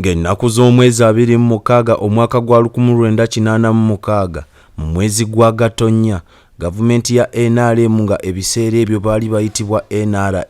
Ng'ennaku z'omwezi 26 omwaka gwa 1986 mu mwezi gwa Gatonnya gavumenti ya NRM nga ebiseera ebyo baali bayitibwa NRA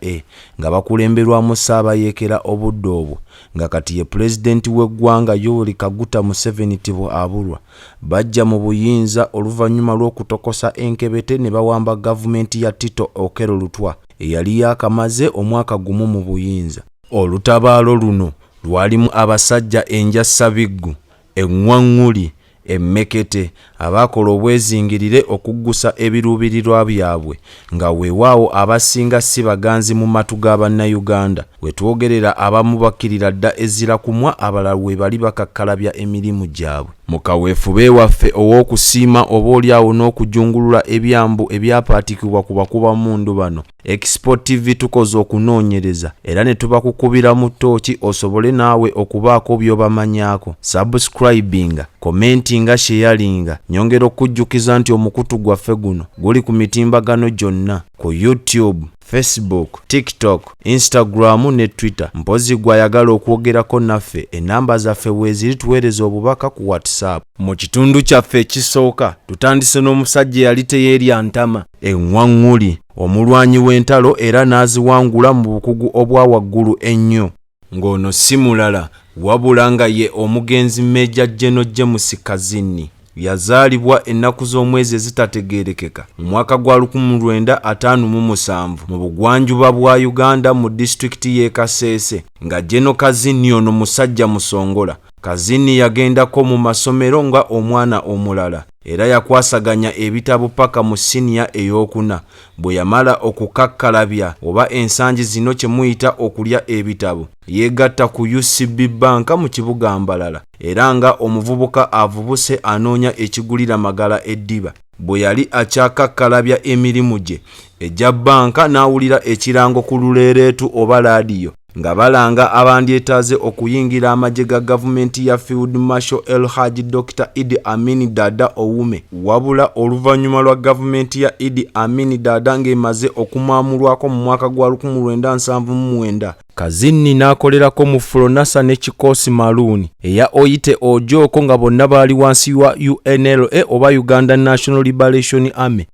nga bakulemberwamu Ssaabayeekera obudde obwo nga kati ye pulezidenti w'eggwanga Yoweri Kaguta Museveni Tibo abulwa bajja mu buyinza oluvannyuma lw'okutokosa Enkebette ne bawamba gavumenti ya Tito Okello Lutwa eyali yaakamaze omwaka gumu mu buyinza. Olutabaalo luno lwalimu abasajja enjassabiggu, eŋŋwaŋŋuli, emmekete abaakola obwezingirire okuggusa ebiruubirirwa byabwe nga weewaawo abasinga si baganzi mu matu ga bannayuganda. We twogerera abamu bakkirira dda ezzira kumwa, abalala we bali bakakkalabya emirimu gyabwe. Mu kaweefube waffe ow'okusiima oboolyawo n'okujungulula ebyambu ebyapaatikibwa ku bakubamundu bano, Export TV tukoze okunoonyereza era ne tubakukubira mu ttooki osobole naawe okubaako by'obamanyaako. Subscribinga, commentinga, sharinga. Nyongera okujjukiza nti omukutu gwaffe guno guli ku mitimbagano gyonna ku YouTube, Facebook, TikTok, Instagram ne Twitter. Mpozi gwayagala okwogerako naffe, enamba zaffe weeziri tuweereza obubaka ku WhatsApp. Mu kitundu kyaffe ekisooka tutandise n'omusajja eyali teyeerya ntama, eŋŋwaŋŋuli, omulwanyi w'entalo era n'aziwangula mu bukugu obwa waggulu ennyo. Ng'ono si mulala wabula nga ye omugenzi Major General James Kazini. Yazaalibwa ennaku z'omwezi ezitategeerekeka mu mwaka gwa 1957 mu bugwanjuba bwa Uganda mu disitulikiti y'e Kasese nga General Kazini ono musajja musongola. Kazini yagendako mu masomero nga omwana omulala era yakwasaganya ebitabo paka mu siniya ey'okuna. Bwe yamala okukakkalabya oba ensangi zino kye muyita okulya ebitabo, yeegatta ku UCB Bank mu kibuga Mbalala era nga omuvubuka avubuse anoonya ekigulira magala eddiba. Bwe yali akyakakkalabya emirimu gye egya banka n'awulira ekirango ku luleereetu oba laadiyo nga balanga abandyetaaze okuyingira amagye ga gavumenti ya Field Marshal El Hadji Dr. Idi Amin Dada Oume. Wabula oluvannyuma lwa gavumenti ya Idi Amin Dada ng'emaze okumwamulwako mu mwaka gwa 1979, Kazini n'akolerako mu Flonasa ne Kikosi Marooni eya Oyite Ojoko nga bonna baali wansi wa UNLA oba Uganda National Liberation Army.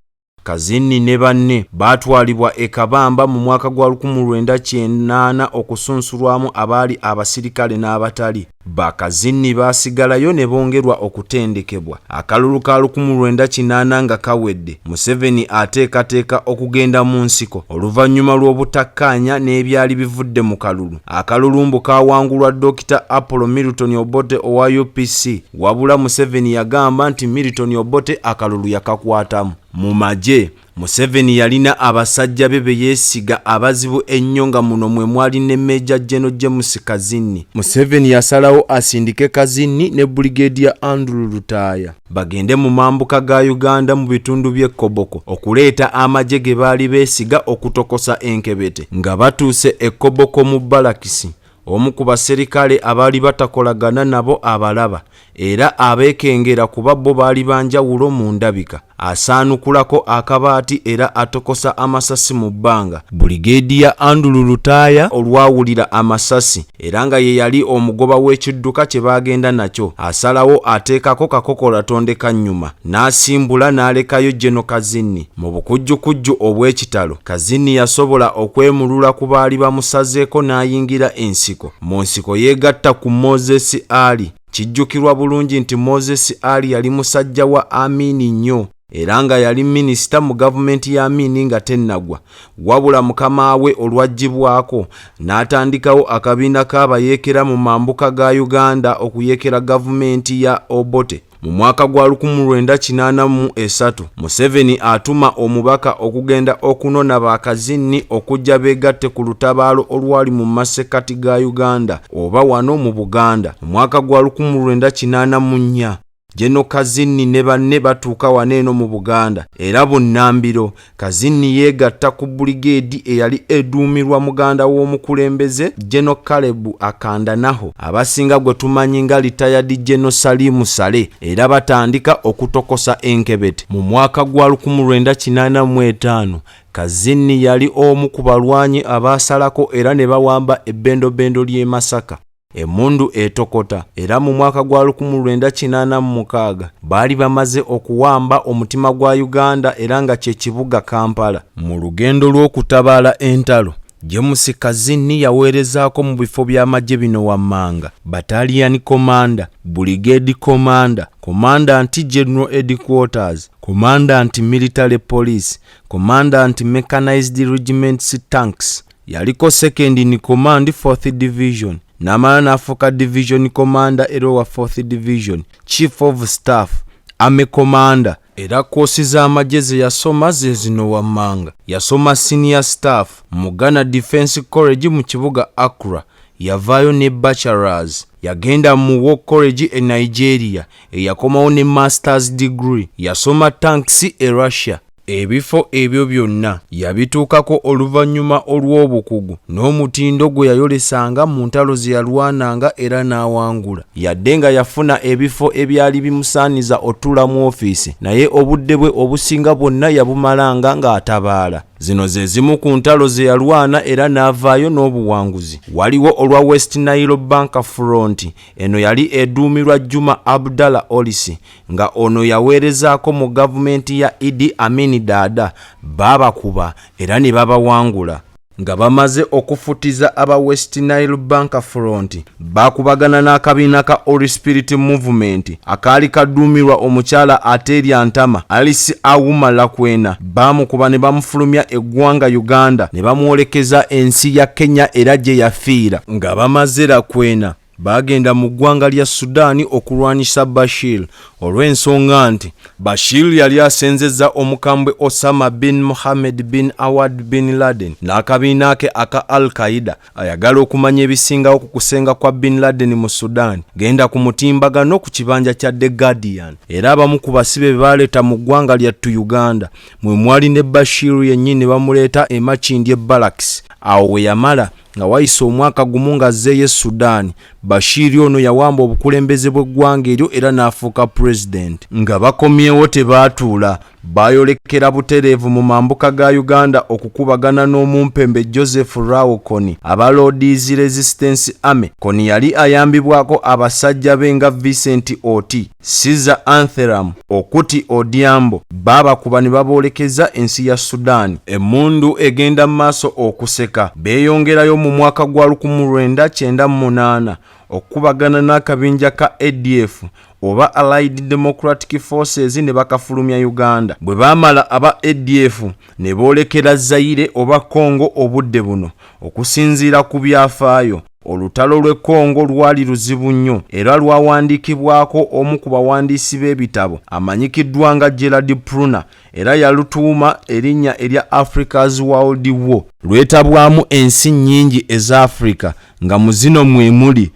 Kazini ne banne baatwalibwa e Kabamba mu mwaka gwa 1998 okusunsulwamu abaali abasirikale n'abatali. Bakazini baasigalayo ne bongerwa okutendekebwa. Akalulu ka 1980 nga kawedde, Museveni ateekateeka okugenda mu nsiko oluvannyuma lw'obutakkaanya n'ebyali bivudde mu kalulu. Akalulumbu kaawangulwa Dr. Apollo Milton Obote owa UPC, wabula Museveni yagamba nti Milton Obote akalulu yakakwatamu. Mu magye, Museveni yalina abasajja be yeesiga abazibu ennyo nga muno mwe mwali ne Major General James Kazini. Museveni yasalawo asindike Kazini ne Brigadier Andrew Lutaaya bagende mu mambuka ga Uganda mu bitundu by'e Koboko okuleeta amagye ge baali beesiga okutokosa Enkebette. Nga batuuse e Koboko mu Balakisi, omu ku baserikale abaali batakolagana nabo abalaba era abeekengera kuba bo baali banjawulo mu ndabika, asaanukulako akabaati era atokosa amasasi mu bbanga. Brigadier Andrew Lutaaya olwawulira amasasi era nga ye yali omugoba w'ekidduka kye baagenda nakyo, asalawo ateekako kakokola tondeka nnyuma n'asimbula n'alekayo General Kazini. Mu bukujjukujju obw'ekitalo, Kazini yasobola okwemulula ku baali bamusazeeko n'ayingira ensiko. Mu nsiko yeegatta ku Moses Ali. Kijjukirwa bulungi nti Moses Ali yali musajja wa Amin nnyo era nga yali minisita mu gavumenti ya Amin nga tennagwa, wabula mukama we olwaggyibwako n'atandikawo akabiina k'abayeekera mu mambuka ga Uganda okuyeekera gavumenti ya Obote. Mu mwaka gwa 1983 Museveni atuma omubaka okugenda okunona Bakazini okujja beegatte ku lutabaalo olwali mu masekati ga Uganda oba wano mu Buganda. Mu mwaka gwa 1984 General Kazini ne banne batuuka waneeno mu Buganda era bunnambiro Kazini yeegatta ku brigade eyali eduumirwa muganda w'omukulembeze General Caleb Akandanaho abasinga gwe tumanyi nga retired General Salimu Sale era batandika okutokosa Enkebette. Mu mwaka gwa 1985 Kazini yali omu ku balwanyi abaasalako era ne bawamba ebbendobendo ly'e Masaka. Emmundu etokota era mu mwaka gwa 1986 baali bamaze okuwamba omutima gwa Uganda era nga kye kibuga Kampala. Mu lugendo lw'okutabaala entalo, James Kazini yaweerezaako mu bifo by'amagye bino wammanga: Battalion Commander, Brigade Commander, Commandant General Headquarters, Commandant Military Police, Commandant Mechanized Regiments Tanks. Yaliko second in command 4th Division. N'amala n'afuuka Division Commander era wa 4th Division, Chief of Staff, Army Commander. Era koosi z'amagye ze yasoma ze zino wammanga: yasoma Senior Staff mu Ghana Defence College mu kibuga Accra, yavaayo ne Bachelors. Yagenda mu War College e Nigeria, eyakomawo ne Masters Degree. Yasoma Tanks e Russia. Ebifo ebyo byonna yabituukako oluvannyuma olw'obukugu n'omutindo gwe yayolesanga mu ntalo ze yalwananga era n'awangula. Yadde nga yafuna ebifo ebyali bimusaaniza otuula mu ofiisi, naye obudde bwe obusinga bwonna yabumalanga ng'atabaala. Zino ze zimu ku ntalo ze yalwana era n'avaayo n'obuwanguzi. Waliwo olwa West Nile Bank Front, eno yali eduumirwa Juma Abdallah Olisi, nga ono yaweerezaako mu gavumenti ya Idi Amin Dada. Baabakuba era ne babawangula. Nga bamaze okufutiza aba West Nile Bank Front, bakubagana n'akabiina ka Holy Spirit Movement akaali kaduumirwa omukyala Ateria Ntama, Alice Awuma Lakwena. Baamukuba ne bamufulumya eggwanga Uganda ne bamwolekeza ensi ya Kenya era gye yafiira. Nga bamaze Lakwena bagenda mu ggwanga lya Sudaani okulwanyisa Bashir, olw'ensonga nti Bashir yali asenzezza omukambwe Osama bin Mohammed bin Awad bin Laden n'akabiina ke aka Al-Qaeda ayagala okumanya ebisingawo ku kusenga kwa bin Laden mu Sudan. Genda ku mutimbagano ku kibanja kya The Guardian. Era abamu ku basibe baleeta mu ggwanga lyattu Uganda mwe mwali ne Bashir yennyini bamuleeta e Makindye Barracks. Awo we yamala nga wayise omwaka gumu ng'azzeeyo Sudaani, Bashir ono yawamba obukulembeze bw'eggwanga eryo era n'afuuka president. Nga bakomyewo tebaatuula, bayolekera butereevu mu mambuka ga Uganda okukubagana n'omumpembe Joseph Rao Kony aba Lord's Resistance Army. Kony yali ayambibwako abasajja be nga Vincent Oti, Caesar Antheram, Okuti Odhiambo. Baabakuba ne baboolekeza ensi ya Sudaani. Emmundu egenda mu maaso okuseka. Beeyongerayo mu mwaka gwa 1998 okubagana n'akabinja ka ADF oba Allied Democratic Forces ne bakafulumya Uganda. Bwe baamala aba ADF ne boolekera Zaire oba Congo obudde buno. Okusinziira ku byafaayo, olutalo lw'e Congo lwali luzibu nnyo era lwawandiikibwako omu ku bawandiisi b'ebitabo amanyikiddwa nga Gerald Pruna, era yalutuuma erinnya erya Africa's World War. Lwetabwamu ensi nnyingi eza Africa nga mu zino mwe muli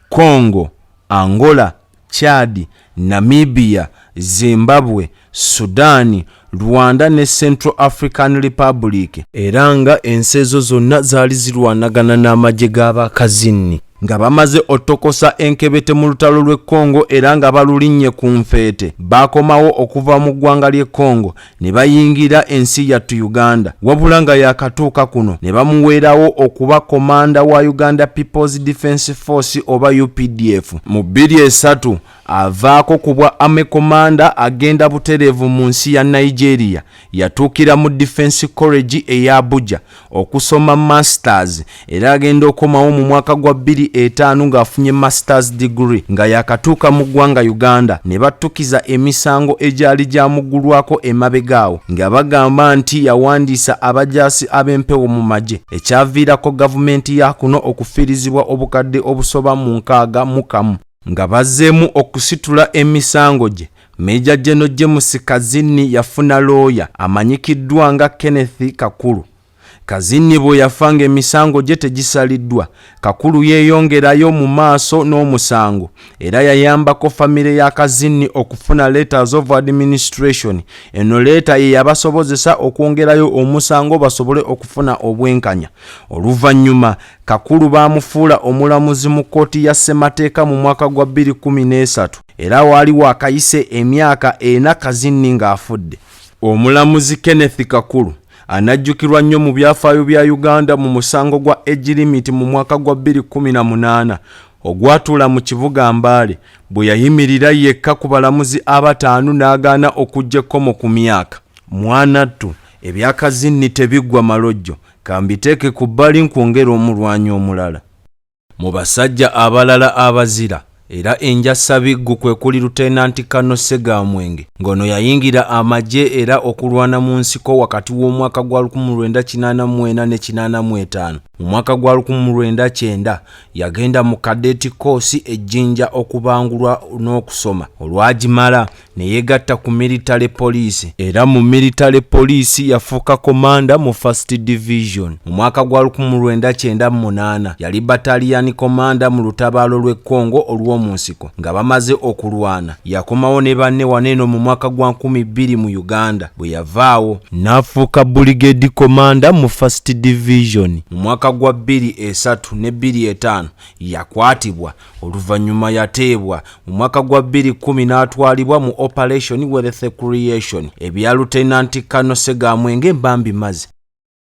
Congo, Angola, Chad, Namibia, Zimbabwe, Sudaani, Rwanda ne Central African Republic. Era nga ensi ezo zonna zaali zirwanagana n'amagye g'aba Kazini. Nga bamaze otokosa Enkebette mu lutalo lw'e Congo era nga balulinnye ku nfeete, bakomawo okuva mu ggwanga ly'e Congo ne bayingira ensi yattu Uganda. Wabula nga yakatuuka kuno ne bamuweerawo okuba komanda wa Uganda People's Defence Force oba UPDF. Mu 2003 avaako ku bwa Army Commander agenda butereevu mu nsi ya Nigeria. Yatuukira mu Defence College eya Abuja okusoma Masters era agenda okomawo mu mwaka gwa 2005 ng'afunye Masters Degree. Nga yakatuuka mu ggwanga Uganda ne battukiza emisango egyali gyamuggulwako emabegaawo nga bagamba nti yawandiisa abajaasi ab'empewo mu magye, ekyaviirako gavumenti ya kuno okufiirizibwa obukadde obusoba mu 61. Nga bazzeemu okusitula emisango gye, Major General James Kazini yafuna looya amanyikiddwa nga Kenneth Kakulu. Kazini bwe yafanga emisango gye tegisaliddwa, Kakulu yeeyongerayo mu maaso n'omusango era yayambako famire ya Kazini okufuna letters of administration. Eno leeta ye yabasobozesa okwongerayo omusango basobole okufuna obwenkanya. Oluvannyuma Kakulu baamufuula omulamuzi mu kkooti ya ssemateeka mu mwaka gwa 2013 era waali wakayise emyaka 4 Kazini ng'afudde. Omulamuzi Kenneth Kakulu anajjukirwa nnyo mu byafaayo bya Uganda mu musango gwa age limit mu mwaka gwa 2018 ogwatuula mu kibuga Mbale bwe yayimirira yekka ku balamuzi abataano n'agaana okujja ekkomo ku myaka. Mwanattu ebya Kazini tebiggwa malojjo, kambiteeke ku bbali nkwongera omulwanyi omulala. Mu basajja abalala abazira era enjassa biggu kwe kuli Lutenanti Kano Segamwenge ng'ono yayingira amagye era okulwana mu nsiko wakati w'omwaka gwa 1984 ne 85. Mu mwaka gwa 1990 yagenda mu kadeti koosi ejjinja okubangulwa n'okusoma. Olwagimala ne yeegatta ku military police era mu military police yafuuka komanda mu 1st Division. Mu mwaka gwa 1998 yali battalion komanda mu lutabaalo lw'e Congo olw'omu nsiko. Nga bamaze okulwana yakomawo ne banne waneeno mu mwaka gwa 2000 mu Uganda. Bwe yavaawo n'afuuka brigade komanda mu 1st Division. Mu mwaka gwa 2003 ne 2005 yakwatibwa, oluvannyuma yateebwa. Mu mwaka gwa 2010 n'atwalibwa mu Operation Wealth Creation. Ebya Lieutenant Kano Segamwenge mbambi mazi.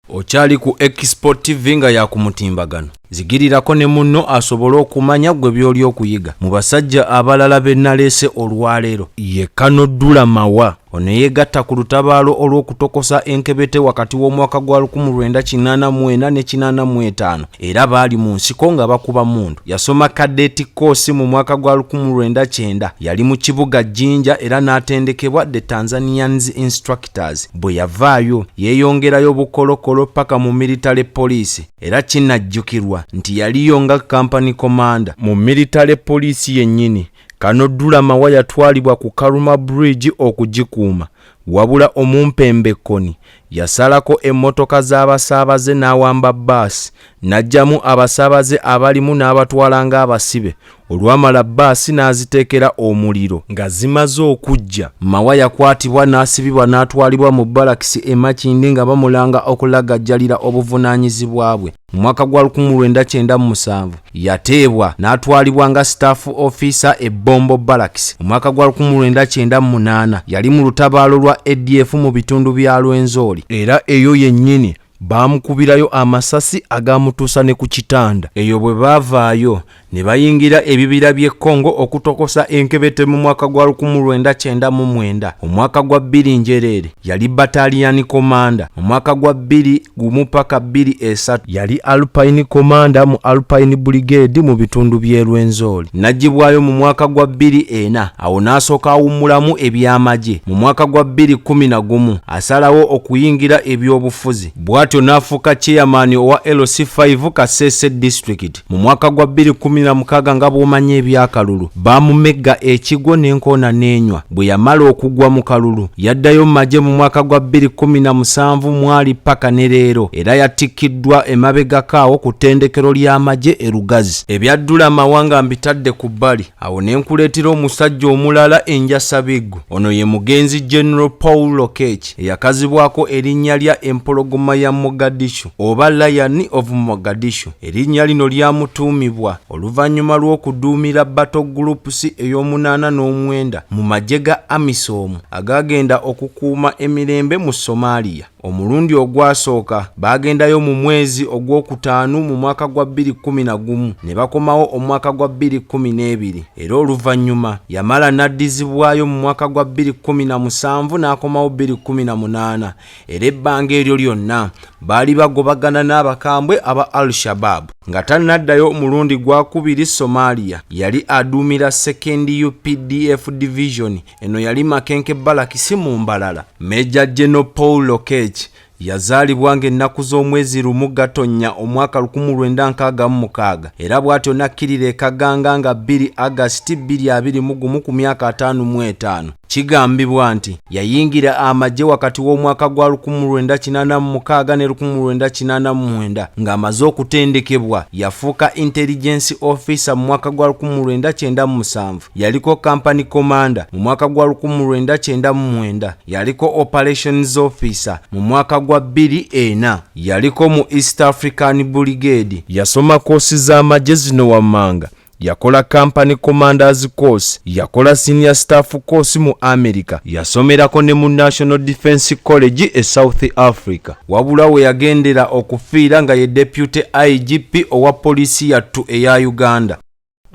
Okyali ku Export TV nga yakumutimbagano. Zigirirako ne munno asobole okumanya gwe by'oli okuyiga. Mu basajja abalala be naleese olwaleero ye Kano Dula Mawa. Ono yeegatta ku lutabaalo olw'okutokosa Enkebette wakati w'omwaka gwa 1984 ne 85 era baali mu nsiko nga bakuba mundu. Yasoma kadeti koosi mu mwaka gwa 1990. Yali mu kibuga Jinja era n'atendekebwa the Tanzanians Instructors. Bwe yavaayo yeeyongerayo bukolokolo paka mu military police era kinnajjukirwa nti yaliyo nga company commander mu military police yennyini. Kano Dula Mawa yatwalibwa ku Karuma Bridge okugikuuma, wabula omumpembekoni yasalako emmotoka z'abasaabaze n'awamba bbaasi n'ajjamu abasaabaze abalimu n'abatwala ng'abasibe. Olwamala bbaasi n'aziteekera omuliro nga zimaze okujja. Mawa yakwatibwa n'asibibwa n'atwalibwa mu balakisi e Makindi nga bamulanga okulagajjalira obuvunaanyizibwa bwe. Mu mwaka gwa 1997 yateebwa n'atwalibwa nga staff officer e Bombo Barracks. Mu mwaka gwa 1998 yali mu lutabaalo lwa ADF mu bitundu bya Lwenzori era eyo yennyini baamukubirayo amasasi agamutuusa ne ku kitanda. Eyo bwe baavaayo ne bayingira ebibira by'e Congo okutokosa Enkebette mu mwaka gwa 1999. Omwaka gwa 2 njereere yali battalion komanda. Mu mwaka gwa 2001 paka 2003 yali Alpine komanda mu Alpine Brigade mu bitundu by'e Lwenzori. Najjibwayo mu mwaka gwa 2004 awo n'asooka awummulamu eby'amagye. Mu mwaka gwa 2011 asalawo okuyingira eby'obufuzi. Bw'atyo n'afuuka chairman owa LC5 Kasese District. Mu mwaka gwa 2016 nga bw'omanya ebyakalulu baamumegga ekigo n'enkoona n'enywa. Bwe yamala okugwa mu kalulu yaddayo mu magye mu mwaka gwa 2017 mwali paka ne leero era yatikkiddwa emabegakaawo ku ttendekero ly'amagye e Lugazi. Ebya Dula Mawa nga mbitadde ku bbali awo ne nkuleetera omusajja omulala enjassa biggu. Ono ye mugenzi General Paul Lokech eyakazibwako erinnya lya empologoma ya Mogadishu oba Lion of Mogadishu. Erinnya lino lyamutuumibwa oluvannyuma lw'okuduumira Battle Groups ey'omunaana n'omwenda mu magye ga AMISOM agagenda okukuuma emirembe mu Somalia. Omulundi ogwasooka bagendayo mu mwezi ogwokutaano mu mwaka gwa 2011 ne bakomawo omwaka gwa 2012 era oluvannyuma yamala n'addizibwayo mu mwaka gwa 2017 n'akomawo 2018 era ebbanga eryo lyonna baali bagobagana n'abakambwe aba Al-Shabaab. Nga tannaddayo omulundi gwakubiri Somalia yali aduumira 2nd UPDF Division. Eno yali Makenke Balakisi mu Mbalala. Major General Paul Lokech yazaalibwa ng'ennaku z'omwezi lumu Gatonnya omwaka 1966 era bw'atyo n'akkirira e Kaganga nga 2 August 2021 ku myaka 55. Kigambibwa nti yayingira amagye wakati w'omwaka gwa 1986 ne 1989 ng'amaze okutendekebwa. Yafuuka intelligence officer mu mwaka gwa 1997. Yaliko company commander mu mwaka gwa 1999. Yaliko operations officer mu mwaka gwa 2004. Yaliko mu East African Brigade. Yasoma koosi z'amagye zino wammanga. Yakola company commanders course, yakola senior staff course mu America, yasomerako ne mu National Defense College e South Africa. Wabula we yagendera okufiira nga ye deputy IGP owa polisi yattu eya Uganda.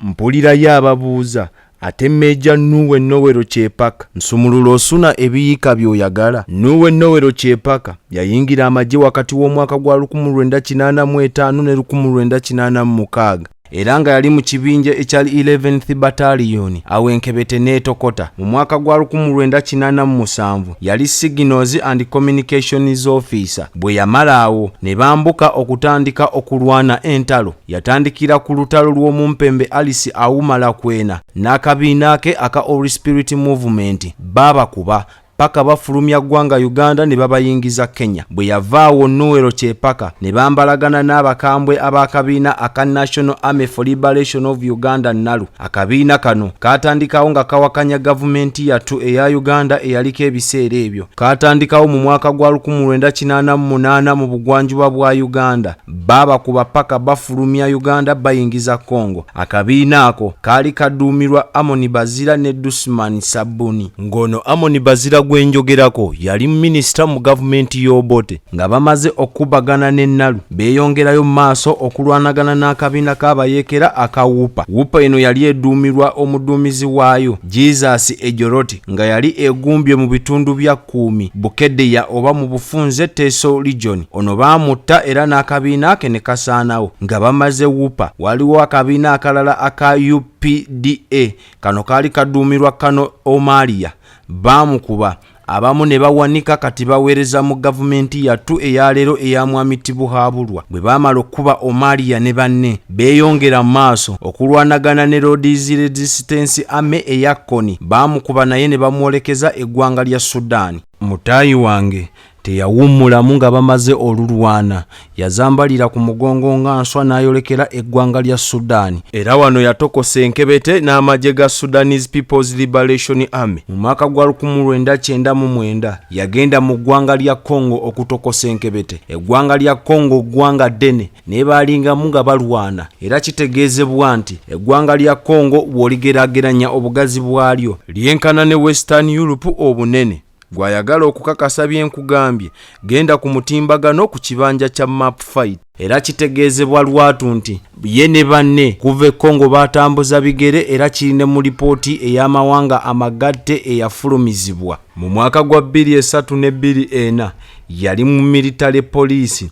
mpulirayo ababuuza ate Meja Nuwe Nowero Kyepaka nsumulula osuna ebiyiika by'oyagala. Nuwe Nowero Kyepaka yayingira amagye wakati w'omwaka gwa 1985 ne 1986 era nga yali mu kibinja ekyali 11th Battalion awo Enkebette n'etokota. Mu mwaka gwa 1987 yali Signals and Communications Officer. Bwe yamala awo ne bambuka okutandika okulwana entalo. Yatandikira ku lutalo lw'omumpembe Alice Awumala Kwena n'akabiina ke aka All Spirit Movement babakuba paka bafulumya ggwanga Uganda ne babayingiza Kenya. Bwe yavaawo Nowero Kyepaka ne bambalagana n'abakambwe ab'akabiina aka National Army for Liberation of Uganda NALU. Akabiina kano kaatandikawo nga kawakanya gavumenti yattu eya Uganda eyaliko ebiseera ebyo. Kaatandikawo mu mwaka gwa 1988 mu bugwanjuba bwa Uganda. Babakuba paka bafulumya Uganda bayingiza Congo. Akabiina ako kaali kaduumirwa Amoni Bazira ne Dusman Sabuni. Ngono Amoni Bazira gwenjogerako yali minisita mu gavumenti y'Obote nga bamaze okubagana ne NALU beeyongerayo maaso okulwanagana n'akabiina k'abayeekera aka WUPA. WUPA eno yali eduumirwa omuduumizi waayo Jesus Ejoroti nga yali egumbye mu bitundu bya Kuumi, Bukedeya oba mu bufunze Teso Region. Ono baamutta era n'akabiina ke ne kasaanawo. Nga bamaze WUPA waliwo akabiina akalala aka UPDA kano kaali kaduumirwa Kano Omalia. Bamukuba abamu ne bawanika kati baweereza mu gavumenti yattu eyaleero eya Mwami Tibuhaburwa. Bwe baamala okuba Omalia ne banne beeyongera maaso okulwanagana ne Lord's Resistance Army eya Koni. Bamukuba naye ne bamwolekeza eggwanga lya Sudan. Mutaayi wange teyawummulamu nga bamaze olulwana. Yazambalira ku mugongo nga nswa n'ayolekera eggwanga lya Sudan. Era wano yatokosa Enkebette n'amagye ga Sudanese People's Liberation Army. Mu mwaka gwa 1999 yagenda mu ggwanga lya Congo okutokosa Enkebette. Eggwanga lya Congo ggwanga ddene ne baalingamu nga balwana. Era kitegeezebwa nti eggwanga lya Congo bw'oligeraageranya obugazi bwalyo lyenkana ne Western Europe obunene. Gwayagala okukakasa byenkugambye genda ku mutimbagano ku kibanja kya map fight. Era kitegeezebwa lwatu nti ye ne banne kuva Congo batambuza bigere era kirine mu lipooti ey'amawanga amagatte eyafulumizibwa. Mu mwaka gwa 2003 ne 2004 yali mu military police.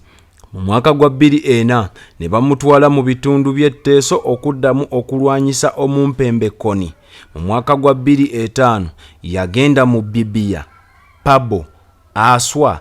Mu mwaka gwa 2004 ne bamutwala mu bitundu by'Etteeso okuddamu okulwanyisa omumpembe Koni. Mu mwaka gwa 2005 yagenda mu Bibia, Pabo, Aswa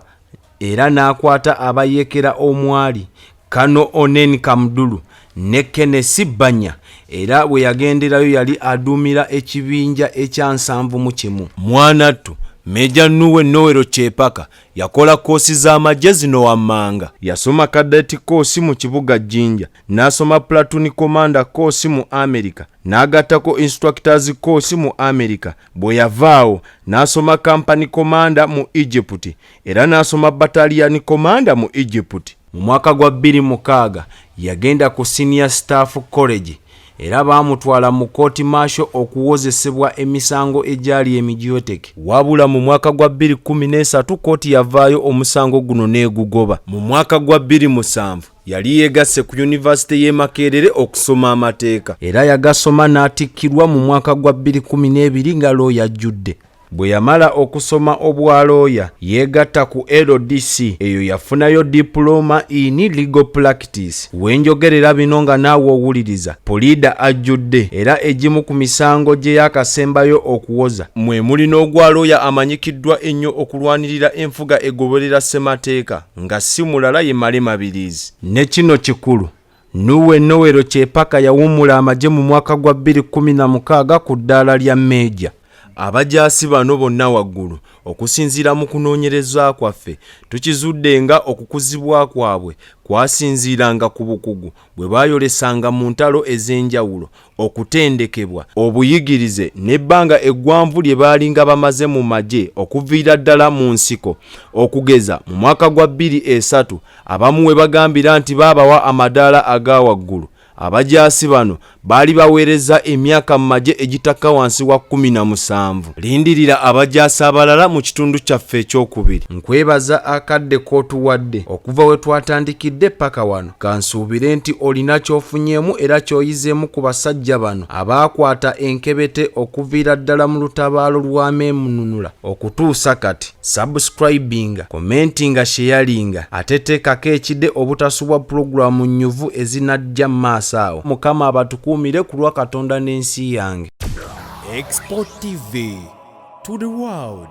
era n'akwata abayeekera omwali Kano Onen Kamdulu ne Kennesi Banya. Era bwe yagenderayo yali aduumira ekibinja ekya 71. Mwanattu Meja Nuwe Nowero Kyepaka yakola koosi z'amagye zino wammanga. Yasoma cadet course mu kibuga Jinja, n'asoma platoon commander course mu America, n'agattako instructors course mu America. Bwe yavaawo n'asoma company commander mu Egypt era n'asoma battalion commander mu Egypt. Mu mwaka gwa 2006 yagenda ku senior staff college era baamutwala mu court martial okuwozesebwa emisango egyali emijyoteke. Wabula mu mwaka gwa 2013 kooti yavaayo omusango guno n'egugoba. Mu mwaka gwa 2007 yali yegasse ku University y'e Makerere okusoma amateeka era yagasoma n'atikkirwa mu mwaka gwa 2012 nga looya ajjudde. Bwe yamala okusoma obwalooya yeegatta ku LDC, eyo yafunayo diploma in legal practice. Wenjogerera bino nga naawe owuliriza Polida ajjudde era egimu ku misango gye yakasembayo okuwoza mwe muli n'ogwalooya amanyikiddwa ennyo okulwanirira enfuga egoberera ssemateeka nga si mulala ye Male Mabirizi. Ne kino kikulu, Nuwe Nowero Kyepaka yawummula amagye mu mwaka gwa 2016 ku ddaala lya Meja. Abajaasi bano bonna waggulu okusinziira mu kunoonyereza kwaffe tukizudde nga okukuzibwa kwabwe kwasinziiranga ku bukugu bwe baayolesanga mu ntalo ez'enjawulo, okutendekebwa, obuyigirize n'ebbanga eggwanvu lye baalinga bamaze mu magye okuviira ddala mu nsiko. Okugeza mu mwaka gwa 2003 abamu we bagambira nti baabawa amadaala aga waggulu, Abajaasi bano baali baweereza emyaka mu magye egitaka wansi wa 17. Lindirira abajaasi abalala mu kitundu kyaffe ekyokubiri. Nkwebaza akadde k'otuwadde okuva we twatandikidde paka wano. Kansuubire nti olina ky'ofunyeemu era ky'oyizeemu ku basajja bano abaakwata Enkebette okuviira ddala mu lutabaalo lwa Meemununula okutuusa kati. Subscribinga, commentinga, sharinga ate teekako ekide obutasubwa pulogulaamu nnyuvu ezinajja mu maaso awo. Mukama abatukuumire ku lwa Katonda n'ensi yange. Export TV to the world.